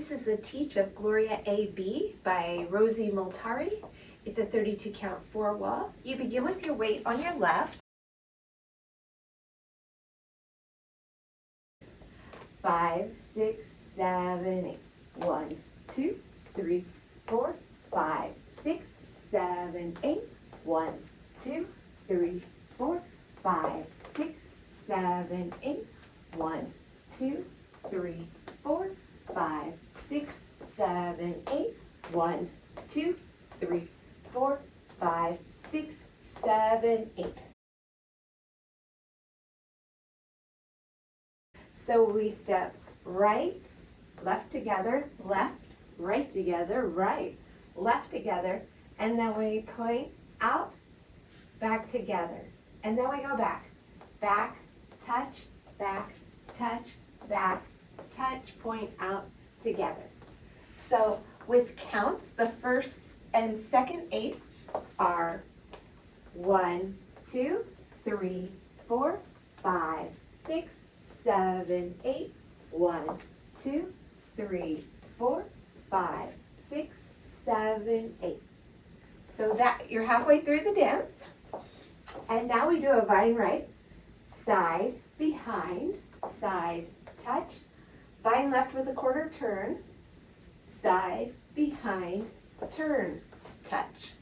This is a teach of Gloria AB by Rosie Multari. It's a 32 count 4 wall. You begin with your weight on your left. 5, 6, 7, 8. 1, 2, 3, 4, 5, 6, 7, 8. 1, 2, 3, 4, 5, 6, 7, 8. 1, 2, 3, 4, 5, 6, 7, 8. 1, 2, 3, 4, 5, 6, 7, 8. So we step right, left together, left, right together, right, left together, and then we point out, back together. And then we go back, back, touch, back, touch, back, touch, point out, together. So with counts, the first and second 8 are 1, 2, 3, 4, 5, 6, 7, 8. 1, 2, 3, 4, 5, 6, 7, 8. So that you're halfway through the dance. And now we do a vine right, side, behind, side, touch, vine left with a quarter turn, side, behind, turn, touch.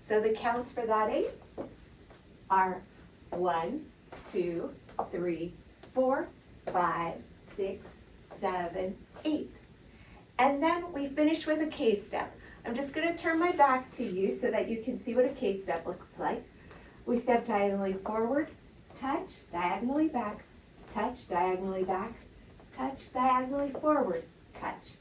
So the counts for that 8 are 1, 2, 3, 4, 5, 6, 7, 8. And then we finish with a K-step. I'm just going to turn my back to you so that you can see what a K-step looks like. We step diagonally forward, touch, diagonally back, touch, diagonally back, touch, diagonally forward, touch.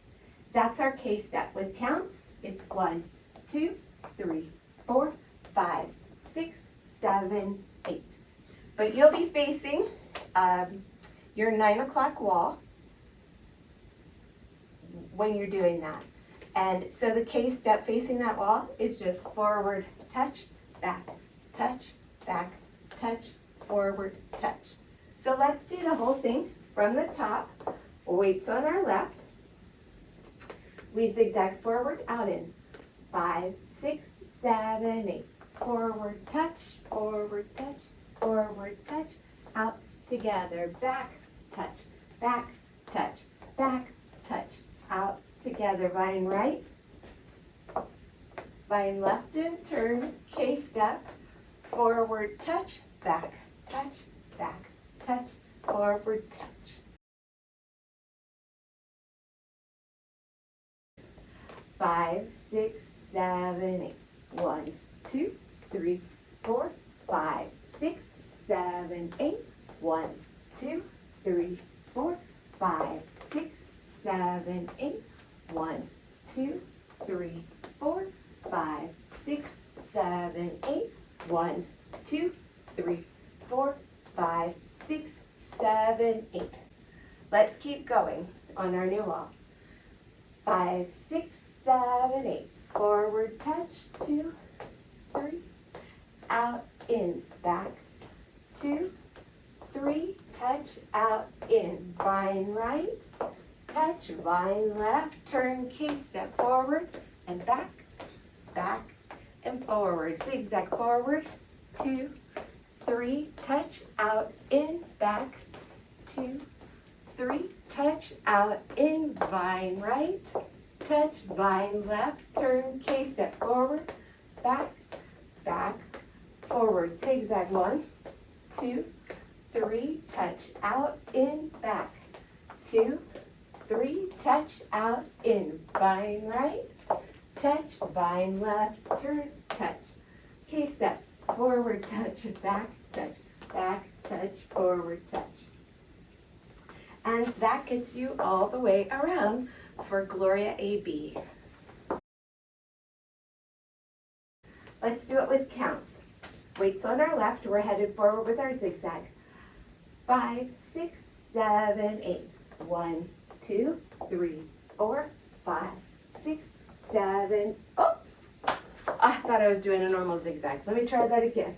That's our K-step. With counts, it's 1, 2, 3, 4, 5, 6, 7, 8. But you'll be facing your 9 o'clock wall when you're doing that. And so the K-step facing that wall is just forward, touch, back, touch, forward, touch. So let's do the whole thing from the top. Weights on our left. We zigzag forward, out in. 5, 6, 7, 8. Forward, touch, forward, touch, out, together, back, touch, out, together, vine right, vine left and turn, K-step, forward, touch, back, touch, forward, touch. Five, 6, 7, 8. 1, 2, 3, 4, 5, 6, 7, 8. 1, 2, 3, 4, 5, 6, 7, 8. 1, 2, 3, 4, 5, 6, 7, 8. 1, 2, 3, 4, 5, 6, 7, 8. Let's keep going on our new wall. 5, 6, 7, 8. Forward touch, 2, 3. Out, in, back, 2, 3. Touch, out, in. Vine right, touch, vine left, turn, K-step forward and back, and forward. Zigzag forward, 2, 3. Touch, out, in, back, 2, 3. Touch, out, in, vine right, touch, vine left, turn, K-step forward, back, forward. Zigzag 1, 2, 3. Touch, out, in, back, 2, 3. Touch, out, in, vine right, touch, vine left, turn, touch, K-step, forward, touch, back, touch, forward, touch. And that gets you all the way around for Gloria AB. Let's do it with counts. Weights on our left, we're headed forward with our zigzag. 5, 6, 7, 8. 1, 2, 3, 4, 5, 6, 7. Oh! I thought I was doing a normal zigzag. Let me try that again.